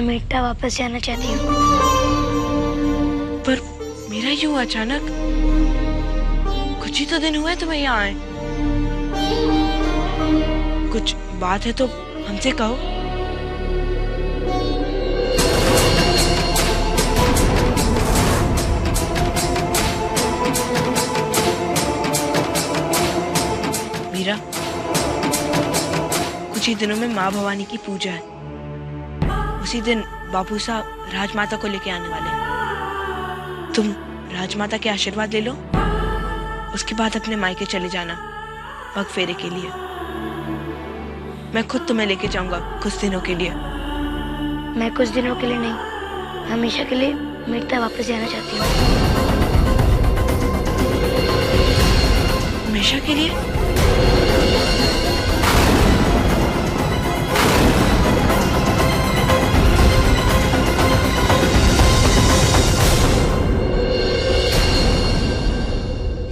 मैं मीठा वापस जाना चाहती हूँ। पर मेरा यूं अचानक? कुछ ही तो दिन हुए तुम्हें यहाँ आए। कुछ बात है तो हमसे कहो। मीरा, कुछ ही दिनों में माँ भवानी की पूजा है। उसी दिन बापू साहब राजमाता को लेके आने वाले हैं। तुम राजमाता के आशीर्वाद ले लो, उसके बाद अपने मायके चले जाना पग फेरे के लिए। मैं खुद तुम्हें लेके जाऊंगा कुछ दिनों के लिए। मैं कुछ दिनों के लिए नहीं, हमेशा के लिए मीठा वापस जाना चाहती हूँ। हमेशा के लिए?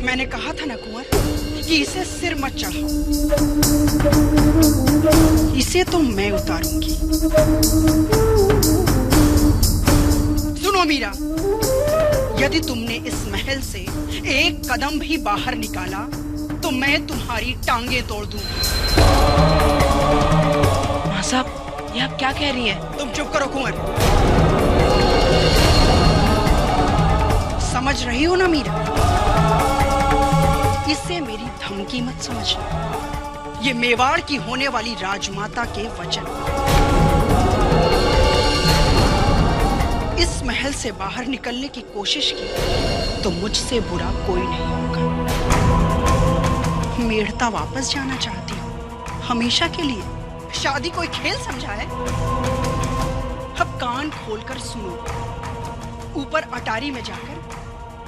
मैंने कहा था ना कुंवर कि इसे सिर मत चढ़ाओ। इसे तो मैं उतारूंगी। सुनो मीरा, यदि तुमने इस महल से एक कदम भी बाहर निकाला तो मैं तुम्हारी टांगे तोड़ दूंगी। माँ साहब, ये आप क्या कह रही हैं? तुम चुप करो कुंवर। समझ रही हो ना मीरा? इससे मेरी धमकी मत समझना। ये मेवाड़ की होने वाली राजमाता के वचन। इस महल से बाहर निकलने की कोशिश की तो मुझसे बुरा कोई नहीं होगा। मेड़ता वापस जाना चाहती हूँ, हमेशा के लिए। शादी कोई खेल समझा है? अब कान खोलकर सुनो। ऊपर अटारी में जाकर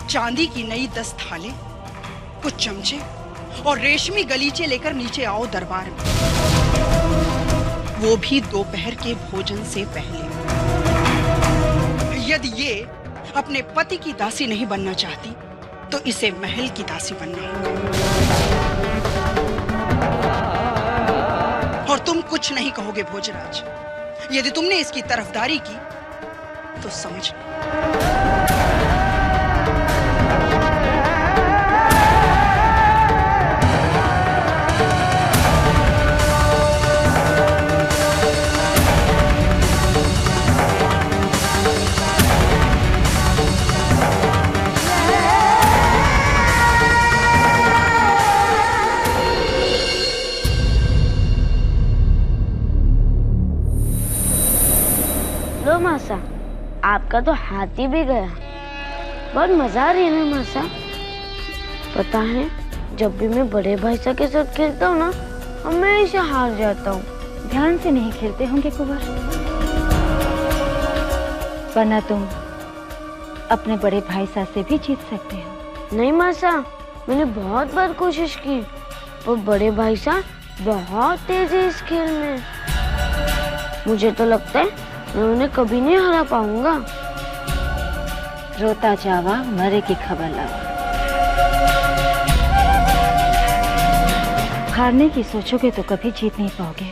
चांदी की नई 10 थाले, कुछ चमचे और रेशमी गलीचे लेकर नीचे आओ दरबार में। वो भी दोपहर के भोजन से पहले। यदि ये अपने पति की दासी नहीं बनना चाहती तो इसे महल की दासी बनना होगा। और तुम कुछ नहीं कहोगे भोजराज। यदि तुमने इसकी तरफदारी की तो समझ लो। लो मासा, आपका तो हाथी भी गया। बहुत मजा आ रही है ना मासा? पता है, जब भी मैं बड़े भाई साहब के साथ खेलता हूँ ना, हमेशा हार जाता हूँ। ध्यान से नहीं खेलते होंगे कुंवर, वरना तुम अपने बड़े भाई साहब से भी जीत सकते हो। नहीं मासा, मैंने बहुत बार कोशिश की, पर बड़े भाई साहब बहुत तेज है इस खेल में। मुझे तो लगता है मैं उन्हें कभी नहीं हरा पाऊंगा। रोता जावा मरे की खबर लावा। हारने की सोचोगे तो कभी जीत नहीं पाओगे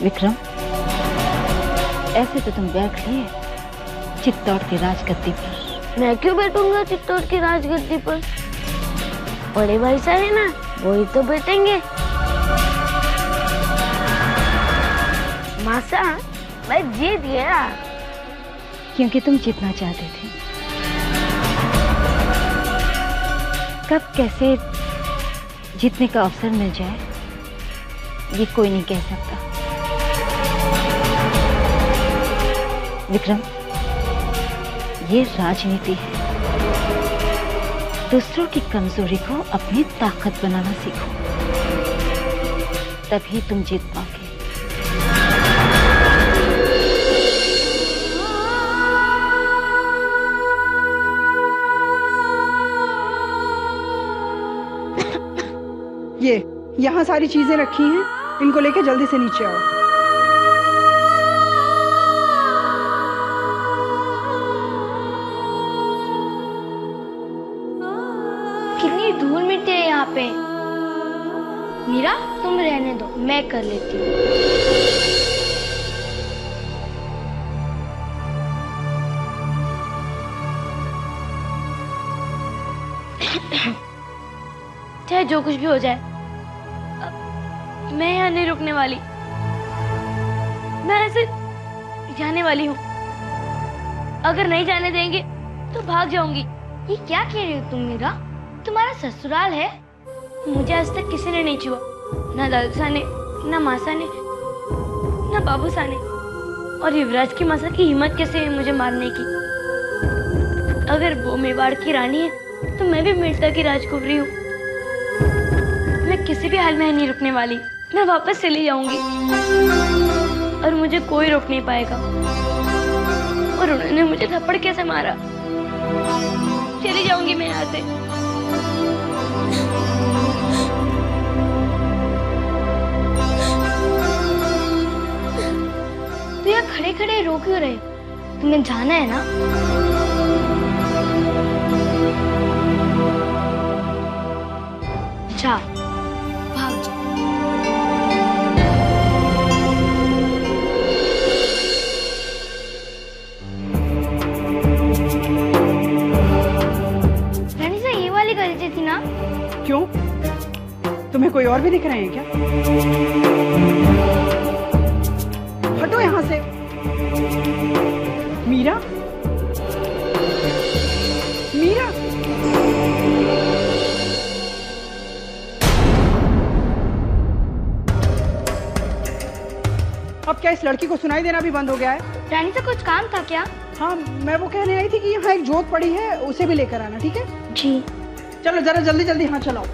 विक्रम। ऐसे तो तुम बैठ लिए चित्तौड़ की राजगद्दी पर। मैं क्यों बैठूंगा चित्तौड़ की राजगद्दी पर? बड़े भाई साहब है ना, वही तो बैठेंगे। मासा, मैं जीत गया। क्योंकि तुम जीतना चाहते थे। कब कैसे जीतने का अवसर मिल जाए ये कोई नहीं कह सकता। विक्रम, ये राजनीति है। दूसरों की कमजोरी को अपनी ताकत बनाना सीखो, तभी तुम जीत पाओगे। ये यहाँ सारी चीजें रखी हैं, इनको लेके जल्दी से नीचे आओ। कितनी धूल मिट्टी है यहाँ पे। मीरा, तुम रहने दो, मैं कर लेती हूँ। चाहे जो कुछ भी हो जाए, अब मैं यहाँ नहीं रुकने वाली। मैं ऐसे जाने वाली हूँ। अगर नहीं जाने देंगे तो भाग जाऊंगी। ये क्या कह रही हो तुम मीरा? तुम्हारा ससुराल है। मुझे आज तक किसी ने नहीं छुआ, ना दादूसा ने, ना मासा ने, ना बाबूसा ने। और युवराज की मासा की हिम्मत कैसे हुई मुझे मारने की? अगर वो मेवाड़ की रानी है तो मैं भी मिर्जा की राजकुमारी हूँ। मैं किसी भी हाल में नहीं रुकने वाली। मैं वापस चली जाऊंगी और मुझे कोई रोक नहीं पाएगा। और उन्होंने मुझे थप्पड़ कैसे मारा? चली जाऊंगी मैं यहाँ से। तो यहाँ खड़े खड़े रो क्यों रहे? तुम्हें जाना है ना? जा, भाग जा। रानी सा ये वाली गलती थी ना? क्यों? तुम्हें कोई और भी दिख रहे हैं क्या? हटो यहाँ से। मीरा, मीरा, अब क्या इस लड़की को सुनाई देना भी बंद हो गया है? रानी सा कुछ काम था क्या? हाँ, मैं वो कहने आई थी कि यहाँ एक जोत पड़ी है, उसे भी लेकर आना, ठीक है? जी। चलो जरा जल्दी जल्दी, हाँ चलाओ।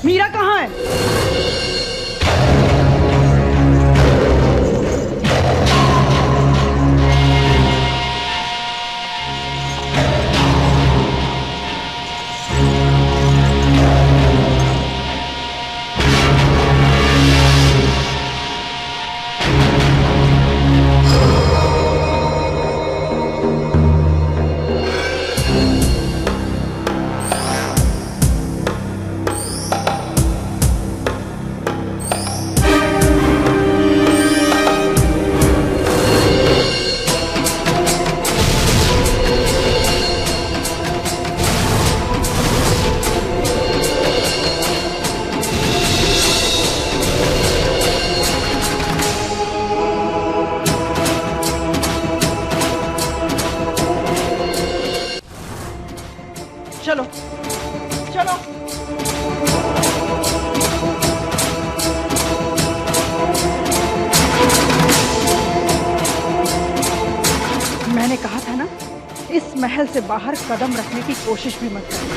मीरा कहाँ है? चलो चलो। मैंने कहा था ना, इस महल से बाहर कदम रखने की कोशिश भी मत करो।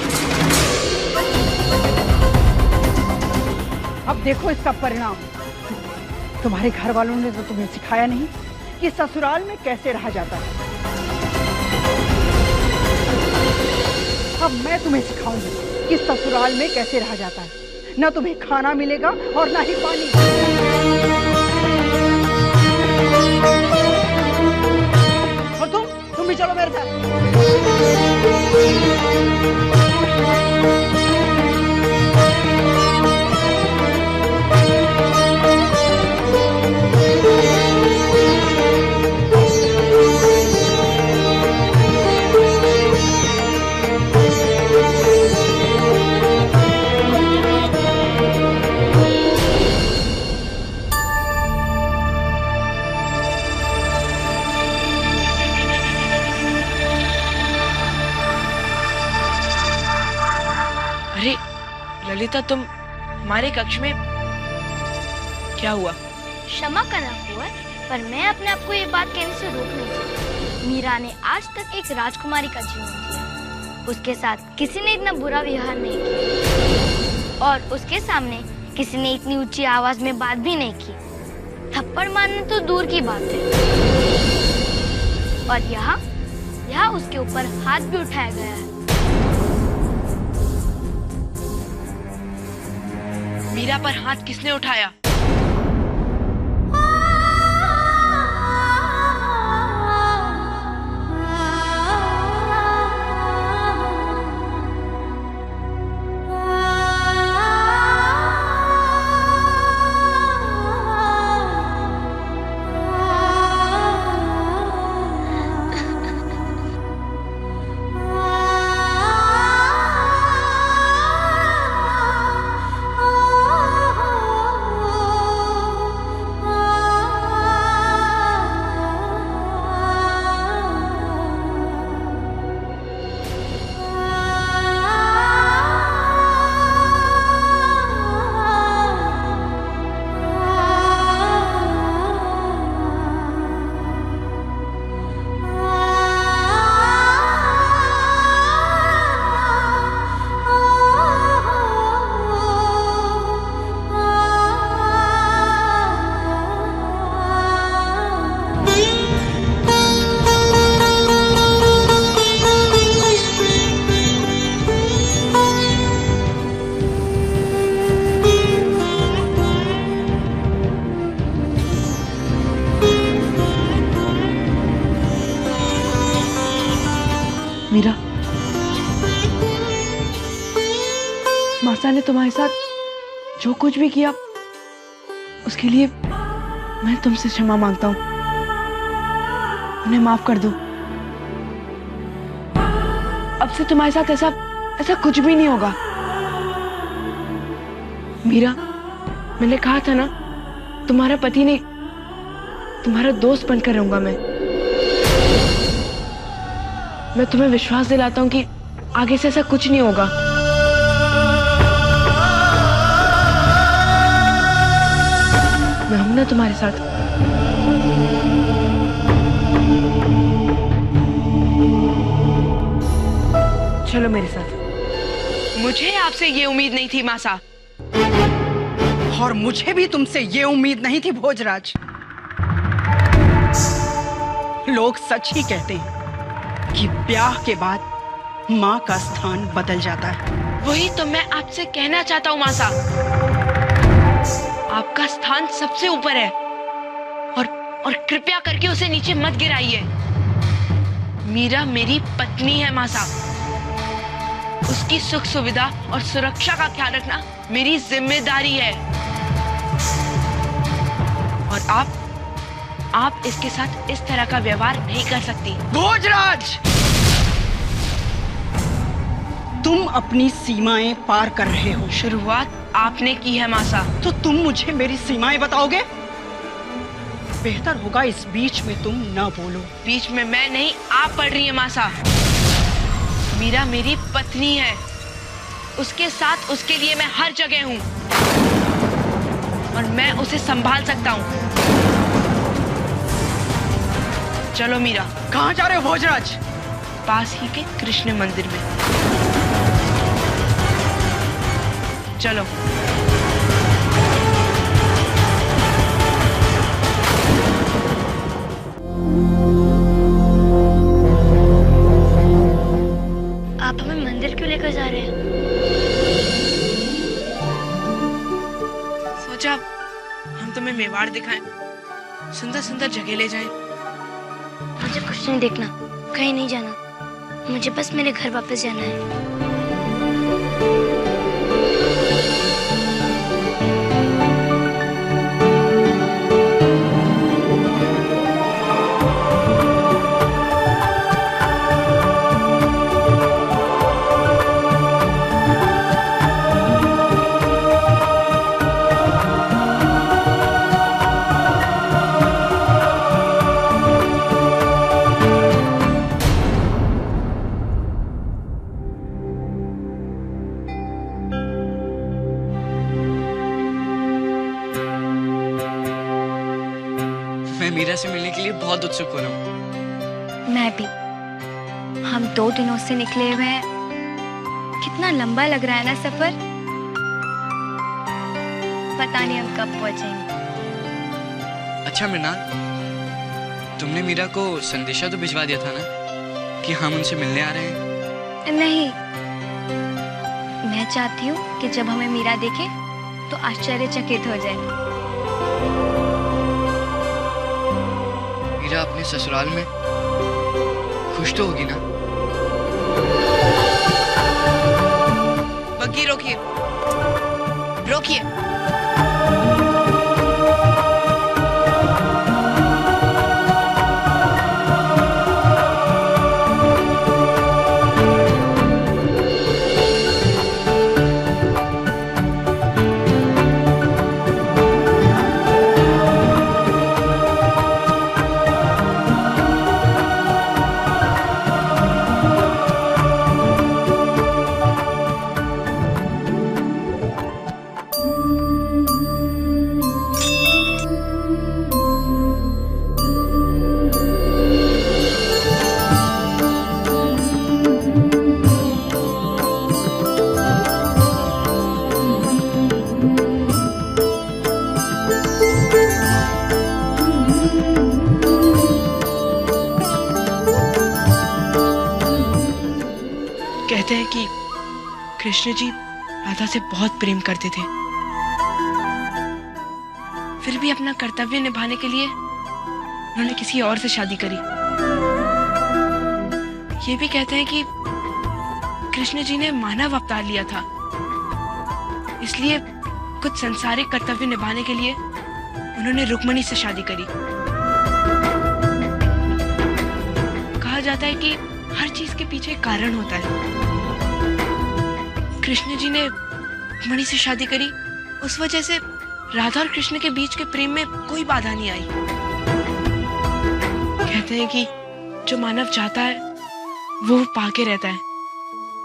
अब देखो इसका परिणाम। तुम्हारे घर वालों ने तो तुम्हें सिखाया नहीं कि ससुराल में कैसे रहा जाता है। अब मैं तुम्हें सिखाऊंगी कि ससुराल में कैसे रहा जाता है। ना तुम्हें खाना मिलेगा और ना ही पानी। और तुम भी चलो मेरे साथ। ललिता, तुम हमारे कक्ष में क्या हुआ? क्षमा करना कुंवर, पर मैं अपने आप को ये बात कहने से रोक नहीं सकती। मीरा ने आज तक एक राजकुमारी का जीवन जिया। उसके साथ किसी ने इतना बुरा व्यवहार नहीं किया और उसके सामने किसी ने इतनी ऊंची आवाज में बात भी नहीं की। थप्पड़ मारने तो दूर की बात है। और यहाँ उसके ऊपर हाथ भी उठाया गया है। मीरा पर हाथ किसने उठाया? मीरा, मासा ने तुम्हारे साथ जो कुछ भी किया उसके लिए मैं तुमसे क्षमा मांगता हूँ। उन्हें माफ कर दो। अब से तुम्हारे साथ ऐसा कुछ भी नहीं होगा। मीरा, मैंने कहा था ना, तुम्हारा पति नहीं, तुम्हारा दोस्त बनकर रहूंगा मैं तुम्हें विश्वास दिलाता हूँ कि आगे से ऐसा कुछ नहीं होगा। मैं हूं ना तुम्हारे साथ। चलो मेरे साथ। मुझे आपसे ये उम्मीद नहीं थी मासा। और मुझे भी तुमसे ये उम्मीद नहीं थी भोजराज। लोग सच ही कहते हैं कि ब्याह के बाद माँ का स्थान बदल जाता है। वही तो मैं आपसे कहना चाहता हूँ मासा। आपका स्थान सबसे ऊपर है और कृपया करके उसे नीचे मत गिराइए। मीरा मेरी पत्नी है मासा। उसकी सुख सुविधा और सुरक्षा का ख्याल रखना मेरी जिम्मेदारी है। और आप इसके साथ इस तरह का व्यवहार नहीं कर सकती। भोजराज, तुम अपनी सीमाएं पार कर रहे हो। शुरुआत आपने की है मासा। तो तुम मुझे मेरी सीमाएं बताओगे? बेहतर होगा इस बीच में तुम न बोलो। बीच में मैं नहीं, आप पढ़ रही है मासा। मीरा मेरी पत्नी है। उसके साथ उसके लिए मैं हर जगह हूँ और मैं उसे संभाल सकता हूँ। चलो मीरा। कहाँ जा रहे हो भोजराज? पास ही के कृष्ण मंदिर में। चलो। आप हमें मंदिर क्यों लेकर जा रहे हैं? सोचा हम तुम्हें मेवाड़ दिखाएं, सुंदर सुंदर जगह ले जाएं। मुझे कुछ नहीं देखना, कहीं नहीं जाना। मुझे बस मेरे घर वापस जाना है। मीरा से मिलने के लिए बहुत उत्सुक हो रहा हूँ। मैं भी। हम 2 दिनों से निकले हुए हैं। कितना लंबा लग रहा है ना सफर। पता नहीं हम कब पहुंचेंगे। अच्छा मृणाल, तुमने मीरा को संदेशा तो भिजवा दिया था ना कि हम उनसे मिलने आ रहे हैं? नहीं, मैं चाहती हूँ कि जब हमें मीरा देखे तो आश्चर्यचकित हो जाए। मीरा अपने ससुराल में खुश तो होगी ना? बग्गी रोकिए, रोकिए। कहते हैं कि कृष्ण जी राधा से बहुत प्रेम करते थे, फिर भी अपना कर्तव्य निभाने के लिए उन्होंने किसी और से शादी करी। ये भी कहते हैं कि कृष्ण जी ने मानव अवतार लिया था, इसलिए कुछ सांसारिक कर्तव्य निभाने के लिए उन्होंने रुक्मणी से शादी करी। कहा जाता है कि हर चीज के पीछे एक कारण होता है। कृष्ण जी ने रुक्मणी से शादी करी, उस वजह से राधा और कृष्ण के बीच के प्रेम में कोई बाधा नहीं आई। कहते हैं कि जो मानव चाहता है वो पाके रहता है,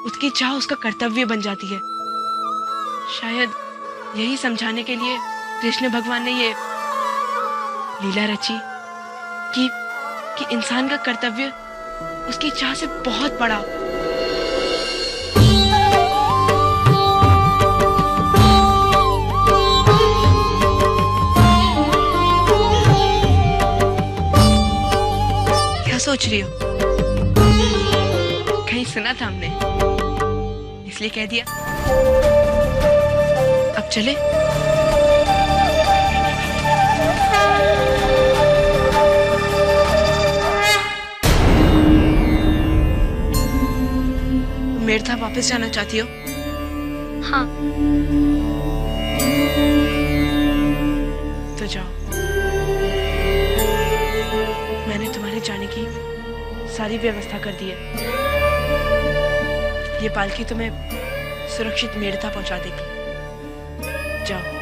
उसकी चाह उसका कर्तव्य बन जाती है। शायद यही समझाने के लिए कृष्ण भगवान ने ये लीला रची कि इंसान का कर्तव्य उसकी चाह से बहुत बड़ा। क्या सोच रही हो? कहीं सुना था हमने, इसलिए कह दिया। अब चले? मेरथा वापस जाना चाहती हो? हाँ। तो जाओ। मैंने तुम्हारे जाने की सारी व्यवस्था कर दी है। ये पालकी तुम्हें सुरक्षित मेरथा पहुंचा देगी। जाओ।